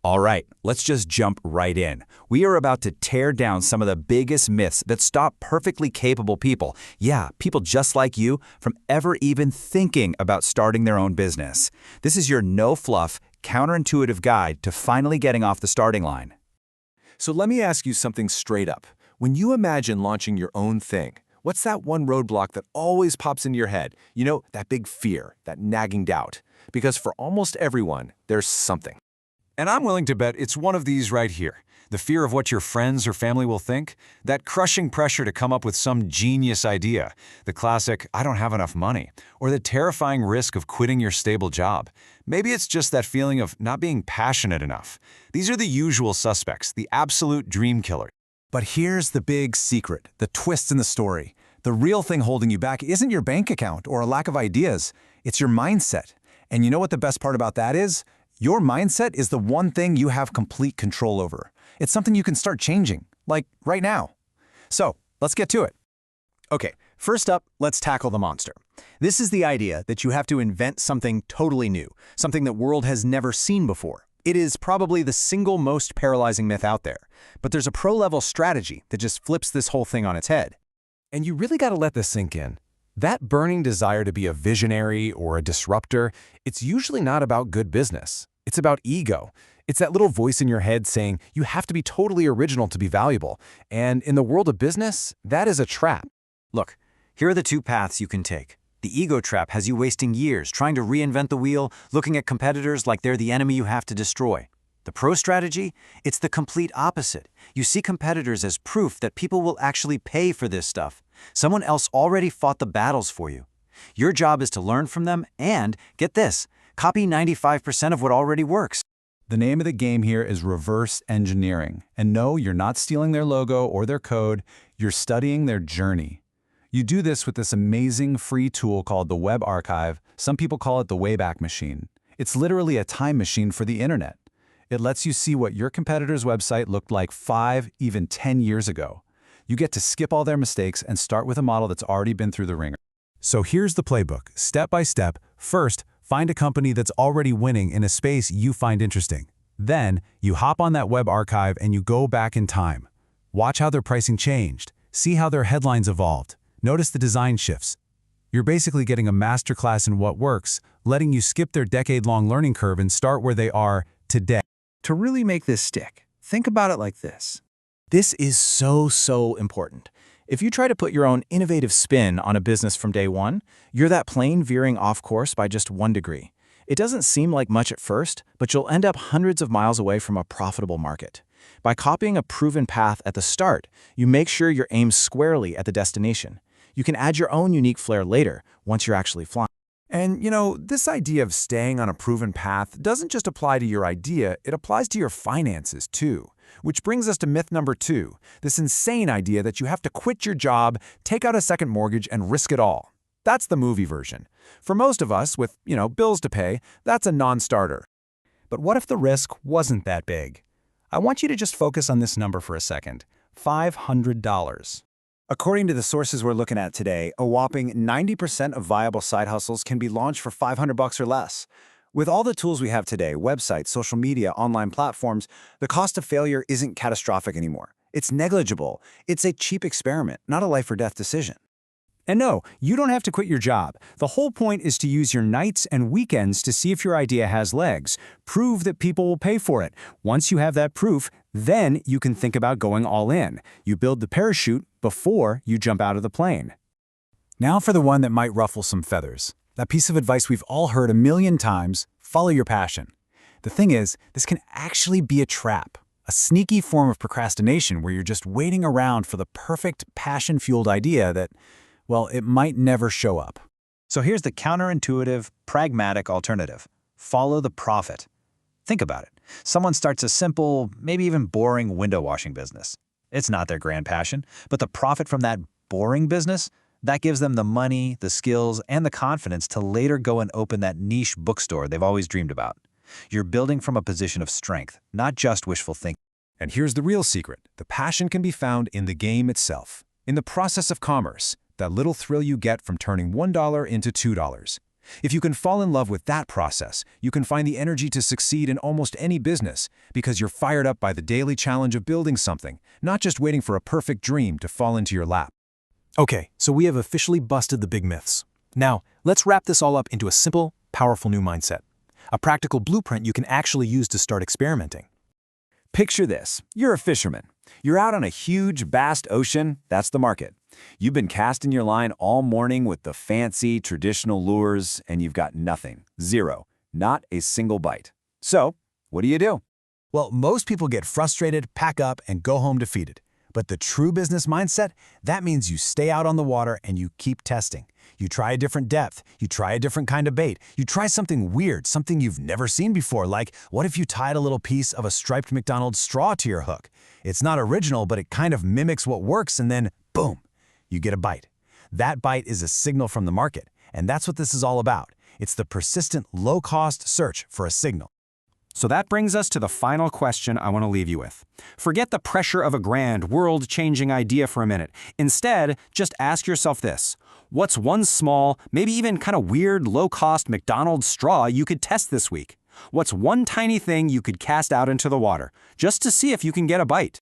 All right, let's just jump right in. We are about to tear down some of the biggest myths that stop perfectly capable people, yeah, people just like you, from ever even thinking about starting their own business. This is your no-fluff, counterintuitive guide to finally getting off the starting line. So let me ask you something straight up. When you imagine launching your own thing, what's that one roadblock that always pops into your head? You know, that big fear, that nagging doubt. Because for almost everyone, there's something. And I'm willing to bet it's one of these right here. The fear of what your friends or family will think, that crushing pressure to come up with some genius idea, the classic, I don't have enough money, or the terrifying risk of quitting your stable job. Maybe it's just that feeling of not being passionate enough. These are the usual suspects, the absolute dream killers. But here's the big secret, the twist in the story. The real thing holding you back isn't your bank account or a lack of ideas, it's your mindset. And you know what the best part about that is? Your mindset is the one thing you have complete control over. It's something you can start changing, like right now. So, let's get to it. Okay, first up, let's tackle the monster. This is the idea that you have to invent something totally new, something the world has never seen before. It is probably the single most paralyzing myth out there, but there's a pro-level strategy that just flips this whole thing on its head. And you really got to let this sink in. That burning desire to be a visionary or a disruptor, it's usually not about good business. It's about ego. It's that little voice in your head saying you have to be totally original to be valuable. And in the world of business, that is a trap. Look, here are the two paths you can take. The ego trap has you wasting years trying to reinvent the wheel, looking at competitors like they're the enemy you have to destroy. The pro strategy? It's the complete opposite. You see competitors as proof that people will actually pay for this stuff. Someone else already fought the battles for you. Your job is to learn from them and, get this, copy 95% of what already works. The name of the game here is reverse engineering. And no, you're not stealing their logo or their code, you're studying their journey. You do this with this amazing free tool called the Web Archive. Some people call it the Wayback Machine. It's literally a time machine for the internet. It lets you see what your competitor's website looked like 5, even 10 years ago. You get to skip all their mistakes and start with a model that's already been through the ringer. So here's the playbook, step by step. First, find a company that's already winning in a space you find interesting. Then, you hop on that web archive and you go back in time. Watch how their pricing changed. See how their headlines evolved. Notice the design shifts. You're basically getting a masterclass in what works, letting you skip their decade-long learning curve and start where they are today. To really make this stick, think about it like this. This is so important. If you try to put your own innovative spin on a business from day one, you're that plane veering off course by just 1 degree. It doesn't seem like much at first, but you'll end up hundreds of miles away from a profitable market. By copying a proven path at the start, you make sure you're aimed squarely at the destination. You can add your own unique flair later, once you're actually flying. And, you know, this idea of staying on a proven path doesn't just apply to your idea, it applies to your finances too. Which brings us to myth number 2, this insane idea that you have to quit your job, take out a second mortgage, and risk it all. That's the movie version. For most of us, with, bills to pay, that's a non-starter. But what if the risk wasn't that big? I want you to just focus on this number for a second, $500. According to the sources we're looking at today, a whopping 90% of viable side hustles can be launched for $500 or less. With all the tools we have today, websites, social media, online platforms, the cost of failure isn't catastrophic anymore. It's negligible. It's a cheap experiment, not a life or death decision. And no, you don't have to quit your job. The whole point is to use your nights and weekends to see if your idea has legs. Prove that people will pay for it. Once you have that proof, then you can think about going all in. You build the parachute before you jump out of the plane. Now for the one that might ruffle some feathers. That piece of advice we've all heard a million times, follow your passion. The thing is, this can actually be a trap. A sneaky form of procrastination where you're just waiting around for the perfect passion-fueled idea that, well, it might never show up. So here's the counterintuitive, pragmatic alternative. Follow the profit. Think about it. Someone starts a simple, maybe even boring window washing business. It's not their grand passion, but the profit from that boring business, that gives them the money, the skills, and the confidence to later go and open that niche bookstore they've always dreamed about. You're building from a position of strength, not just wishful thinking. And here's the real secret. The passion can be found in the game itself, in the process of commerce, that little thrill you get from turning $1 into $2. If you can fall in love with that process, you can find the energy to succeed in almost any business because you're fired up by the daily challenge of building something, not just waiting for a perfect dream to fall into your lap. Okay, so we have officially busted the big myths. Now, let's wrap this all up into a simple, powerful new mindset. A practical blueprint you can actually use to start experimenting. Picture this. You're a fisherman. You're out on a huge, vast ocean. That's the market. You've been casting your line all morning with the fancy, traditional lures, and you've got nothing. Zero. Not a single bite. So, what do? Well, most people get frustrated, pack up, and go home defeated. But the true business mindset, that means you stay out on the water and you keep testing. You try a different depth, you try a different kind of bait, you try something weird, something you've never seen before, like what if you tied a little piece of a striped McDonald's straw to your hook? It's not original, but it kind of mimics what works, and then, boom, you get a bite. That bite is a signal from the market, and that's what this is all about. It's the persistent, low-cost search for a signal. So that brings us to the final question I want to leave you with. Forget the pressure of a grand, world-changing idea for a minute. Instead, just ask yourself this. What's one small, maybe even kind of weird, low-cost McDonald's straw you could test this week? What's one tiny thing you could cast out into the water, just to see if you can get a bite?